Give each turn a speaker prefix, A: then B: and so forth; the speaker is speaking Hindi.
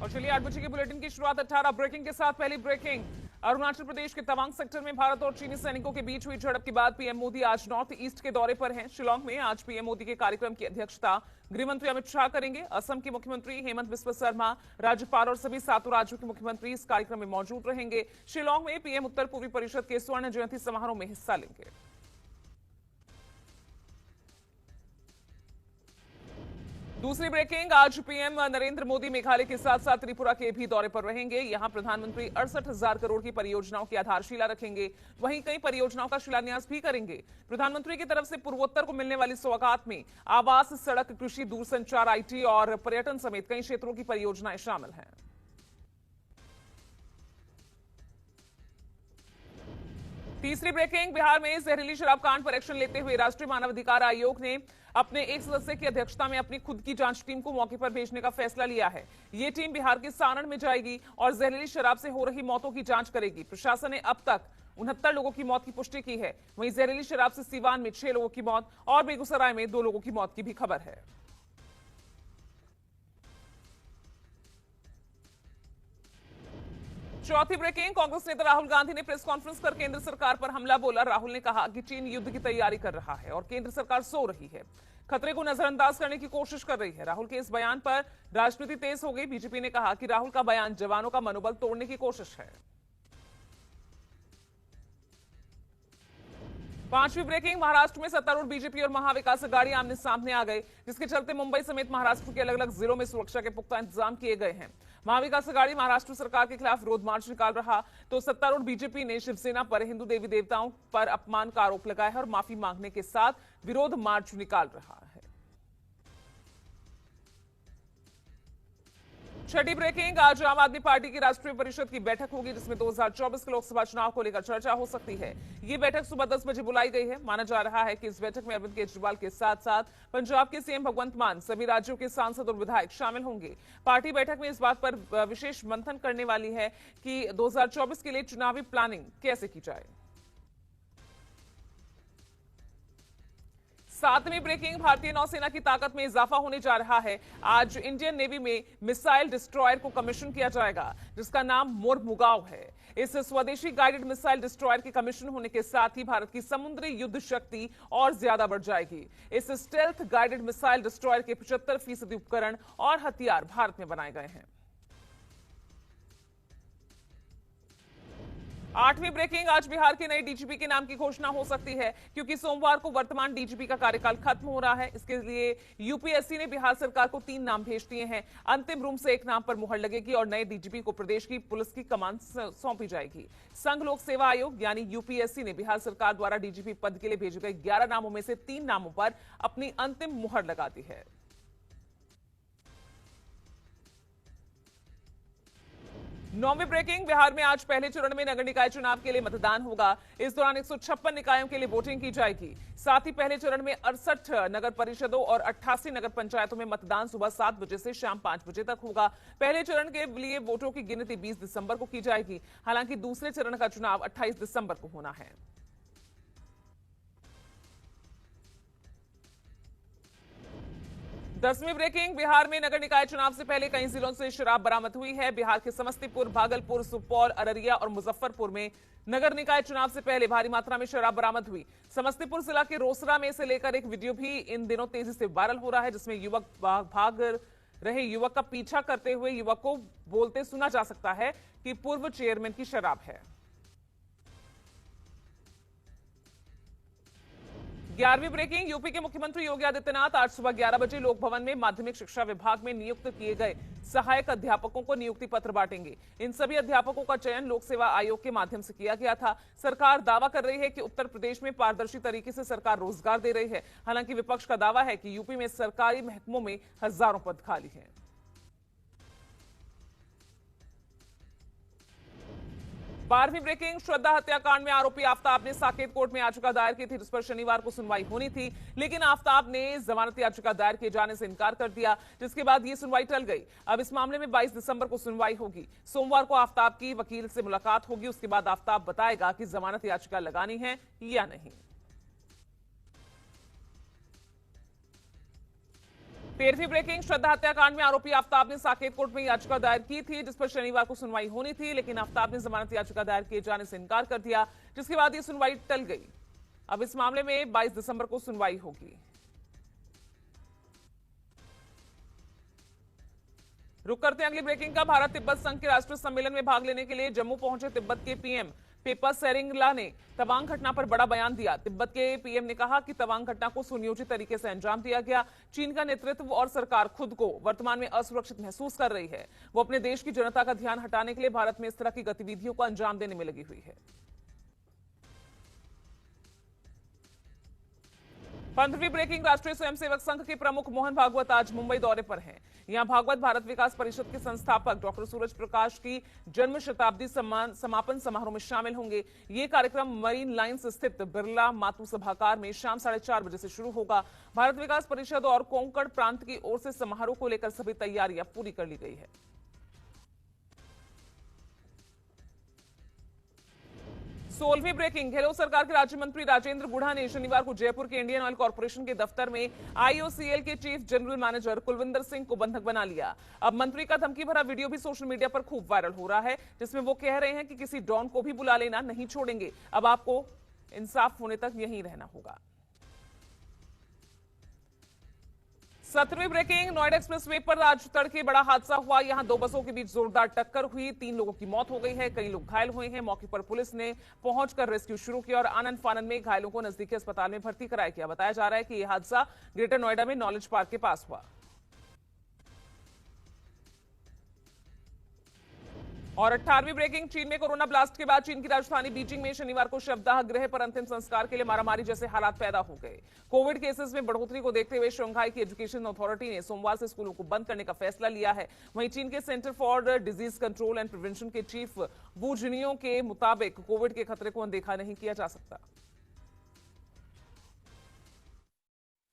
A: और चलिए 8 बजे की बुलेटिन की शुरुआत 18 ब्रेकिंग के साथ। पहली ब्रेकिंग, अरुणाचल प्रदेश के तवांग सेक्टर में भारत और चीनी सैनिकों के बीच हुई झड़प के बाद पीएम मोदी आज नॉर्थ ईस्ट के दौरे पर हैं। शिलांग में आज पीएम मोदी के कार्यक्रम की अध्यक्षता गृह मंत्री अमित शाह करेंगे। असम के मुख्यमंत्री हेमंत बिस्वा शर्मा, राज्यपाल और सभी 7 राज्यों के मुख्यमंत्री इस कार्यक्रम में मौजूद रहेंगे। शिलांग में पीएम उत्तर पूर्वी परिषद के स्वर्ण जयंती समारोह में हिस्सा लेंगे। दूसरी ब्रेकिंग, आज पीएम नरेंद्र मोदी मेघालय के साथ साथ त्रिपुरा के भी दौरे पर रहेंगे। यहां प्रधानमंत्री 68,000 करोड़ की परियोजनाओं की आधारशिला रखेंगे। वहीं कई परियोजनाओं का शिलान्यास भी करेंगे। प्रधानमंत्री की तरफ से पूर्वोत्तर को मिलने वाली सौगात में आवास, सड़क, कृषि, दूरसंचार, आईटी और पर्यटन समेत कई क्षेत्रों की परियोजनाएं शामिल हैं। तीसरी ब्रेकिंग, बिहार में जहरीली शराब कांड पर एक्शन लेते हुए राष्ट्रीय मानवाधिकार आयोग ने अपने एक सदस्य की अध्यक्षता में अपनी खुद की जांच टीम को मौके पर भेजने का फैसला लिया है। ये टीम बिहार के सारण में जाएगी और जहरीली शराब से हो रही मौतों की जांच करेगी। प्रशासन ने अब तक 69 लोगों की मौत की पुष्टि की है। वहीं जहरीली शराब से सीवान में 6 लोगों की मौत और बेगूसराय में 2 लोगों की मौत की भी खबर है। चौथी ब्रेकिंग, कांग्रेस नेता राहुल गांधी ने प्रेस कॉन्फ्रेंस कर केंद्र सरकार पर हमला बोला। राहुल ने कहा कि चीन युद्ध की तैयारी कर रहा है और केंद्र सरकार सो रही है, खतरे को नजरअंदाज करने की कोशिश कर रही है। राहुल के इस बयान पर राजनीति तेज हो गई। बीजेपी ने कहा कि राहुल का बयान जवानों का मनोबल तोड़ने की कोशिश है। पांचवी ब्रेकिंग, महाराष्ट्र में सत्तारूढ़ बीजेपी और महाविकास अघाड़ी आमने सामने आ गए, जिसके चलते मुंबई समेत महाराष्ट्र के अलग अलग जिलों में सुरक्षा के पुख्ता इंतजाम किए गए हैं। महाविकास अघाड़ी महाराष्ट्र सरकार के खिलाफ विरोध मार्च निकाल रहा, तो सत्तारूढ़ बीजेपी ने शिवसेना पर हिंदू देवी देवताओं पर अपमान का आरोप लगाया है और माफी मांगने के साथ विरोध मार्च निकाल रहा है। छठी ब्रेकिंग, आज आम आदमी पार्टी की राष्ट्रीय परिषद की बैठक होगी, जिसमें 2024 के लोकसभा चुनाव को लेकर चर्चा हो सकती है। ये बैठक सुबह 10 बजे बुलाई गई है। माना जा रहा है कि इस बैठक में अरविंद केजरीवाल के साथ साथ पंजाब के सीएम भगवंत मान, सभी राज्यों के सांसद और विधायक शामिल होंगे। पार्टी बैठक में इस बात पर विशेष मंथन करने वाली है कि 2024 के लिए चुनावी प्लानिंग कैसे की जाए। सातवीं ब्रेकिंग, भारतीय नौसेना की ताकत में इजाफा होने जा रहा है। आज इंडियन नेवी में मिसाइल डिस्ट्रॉयर को कमीशन किया जाएगा, जिसका नाम मोरमुगाव है। इस स्वदेशी गाइडेड मिसाइल डिस्ट्रॉयर के कमीशन होने के साथ ही भारत की समुद्री युद्ध शक्ति और ज्यादा बढ़ जाएगी। इस स्टेल्थ गाइडेड मिसाइल डिस्ट्रॉयर के 75% उपकरण और हथियार भारत में बनाए गए हैं। आठवीं ब्रेकिंग, आज बिहार के नए डीजीपी के नाम की घोषणा हो सकती है, क्योंकि सोमवार को वर्तमान डीजीपी का कार्यकाल खत्म हो रहा है। इसके लिए यूपीएससी ने बिहार सरकार को 3 नाम भेज दिए हैं। अंतिम रूप से एक नाम पर मुहर लगेगी और नए डीजीपी को प्रदेश की पुलिस की कमान सौंपी जाएगी। संघ लोक सेवा आयोग यानी यूपीएससी ने बिहार सरकार द्वारा डीजीपी पद के लिए भेजे गए 11 नामों में से 3 नामों पर अपनी अंतिम मुहर लगा दी है। नौवीं ब्रेकिंग, बिहार में आज पहले चरण में नगर निकाय चुनाव के लिए मतदान होगा। इस दौरान 156 निकायों के लिए वोटिंग की जाएगी। साथ ही पहले चरण में 68 नगर परिषदों और 88 नगर पंचायतों में मतदान सुबह 7 बजे से शाम 5 बजे तक होगा। पहले चरण के लिए वोटों की गिनती 20 दिसंबर को की जाएगी। हालांकि दूसरे चरण का चुनाव 28 दिसंबर को होना है। 10वीं ब्रेकिंग, बिहार में नगर निकाय चुनाव से पहले कई जिलों से शराब बरामद हुई है। बिहार के समस्तीपुर, भागलपुर, सुपौल, अररिया और मुजफ्फरपुर में नगर निकाय चुनाव से पहले भारी मात्रा में शराब बरामद हुई। समस्तीपुर जिला के रोसड़ा में से लेकर एक वीडियो भी इन दिनों तेजी से वायरल हो रहा है, जिसमें युवक भाग रहे युवक का पीछा करते हुए युवक को बोलते सुना जा सकता है कि पूर्व चेयरमैन की शराब है। 11वीं ब्रेकिंग, यूपी के मुख्यमंत्री योगी आदित्यनाथ आज सुबह 11 बजे लोक भवन में माध्यमिक शिक्षा विभाग में नियुक्त किए गए सहायक अध्यापकों को नियुक्ति पत्र बांटेंगे। इन सभी अध्यापकों का चयन लोक सेवा आयोग के माध्यम से किया गया था। सरकार दावा कर रही है कि उत्तर प्रदेश में पारदर्शी तरीके से सरकार रोजगार दे रही है। हालांकि विपक्ष का दावा है कि यूपी में सरकारी महकमों में हजारों पद खाली हैं। 12वीं ब्रेकिंग, श्रद्धा हत्याकांड में आरोपी आफताब ने साकेत कोर्ट में याचिका दायर की थी, जिस पर शनिवार को सुनवाई होनी थी, लेकिन आफताब ने जमानत याचिका दायर किए जाने से इनकार कर दिया, जिसके बाद ये सुनवाई टल गई। अब इस मामले में 22 दिसंबर को सुनवाई होगी। सोमवार को आफताब की वकील से मुलाकात होगी। उसके बाद आफताब बताएगा कि जमानत याचिका लगानी है या नहीं। 13वीं ब्रेकिंग श्रद्धा हत्याकांड में आरोपी आफताब ने साकेत कोर्ट में याचिका दायर की थी, जिस पर शनिवार को सुनवाई होनी थी, लेकिन आफताब ने जमानत याचिका दायर किए जाने से इनकार कर दिया, जिसके बाद ये सुनवाई टल गई। अब इस मामले में 22 दिसंबर को सुनवाई होगी। रुक करते हैं अगली ब्रेकिंग का। भारत तिब्बत संघ के राष्ट्रीय सम्मेलन में भाग लेने के लिए जम्मू पहुंचे तिब्बत के पीएम पेपा सेरिंगला ने तवांग घटना पर बड़ा बयान दिया। तिब्बत के पीएम ने कहा कि तवांग घटना को सुनियोजित तरीके से अंजाम दिया गया। चीन का नेतृत्व और सरकार खुद को वर्तमान में असुरक्षित महसूस कर रही है। वो अपने देश की जनता का ध्यान हटाने के लिए भारत में इस तरह की गतिविधियों को अंजाम देने में लगी हुई है। 15वीं ब्रेकिंग राष्ट्रीय स्वयंसेवक संघ के प्रमुख मोहन भागवत आज मुंबई दौरे पर हैं। यहां भागवत भारत विकास परिषद के संस्थापक डॉक्टर सूरज प्रकाश की जन्म शताब्दी समापन समारोह में शामिल होंगे। ये कार्यक्रम मरीन लाइन्स स्थित बिरला मातु सभागार में शाम 4:30 बजे से शुरू होगा। भारत विकास परिषद और कोंकण प्रांत की ओर से समारोह को लेकर सभी तैयारियां पूरी कर ली गई है। 16वीं ब्रेकिंग गहलोत सरकार के राज्य मंत्री राजेंद्र गुढ़ा ने शनिवार को जयपुर के इंडियन ऑयल कॉर्पोरेशन के दफ्तर में आईओसीएल के chief general manager Kulwinder Singh को बंधक बना लिया। अब मंत्री का धमकी भरा वीडियो भी सोशल मीडिया पर खूब वायरल हो रहा है, जिसमें वो कह रहे हैं कि किसी डॉन को भी बुला लेना नहीं छोड़ेंगे, अब आपको इंसाफ होने तक यहीं रहना होगा। 17वीं ब्रेकिंग नोएडा एक्सप्रेस वे पर आज तड़के बड़ा हादसा हुआ। यहां दो बसों के बीच जोरदार टक्कर हुई, 3 लोगों की मौत हो गई है, कई लोग घायल हुए हैं। मौके पर पुलिस ने पहुंचकर रेस्क्यू शुरू किया और आनन फानन में घायलों को नजदीकी अस्पताल में भर्ती कराया गया। बताया जा रहा है कि यह हादसा ग्रेटर नोएडा में नॉलेज पार्क के पास हुआ। और 18वीं ब्रेकिंग चीन में कोरोना ब्लास्ट के बाद चीन की राजधानी बीजिंग में शनिवार को शवदाह गृह पर अंतिम संस्कार के लिए मारामारी जैसे हालात पैदा हो गए। कोविड केसेस में बढ़ोतरी को देखते हुए शंघाई की एजुकेशन अथॉरिटी ने सोमवार से स्कूलों को बंद करने का फैसला लिया है। वहीं चीन के centre for disease control and prevention के चीफ वू जिनियो के मुताबिक कोविड के खतरे को अनदेखा नहीं किया जा सकता।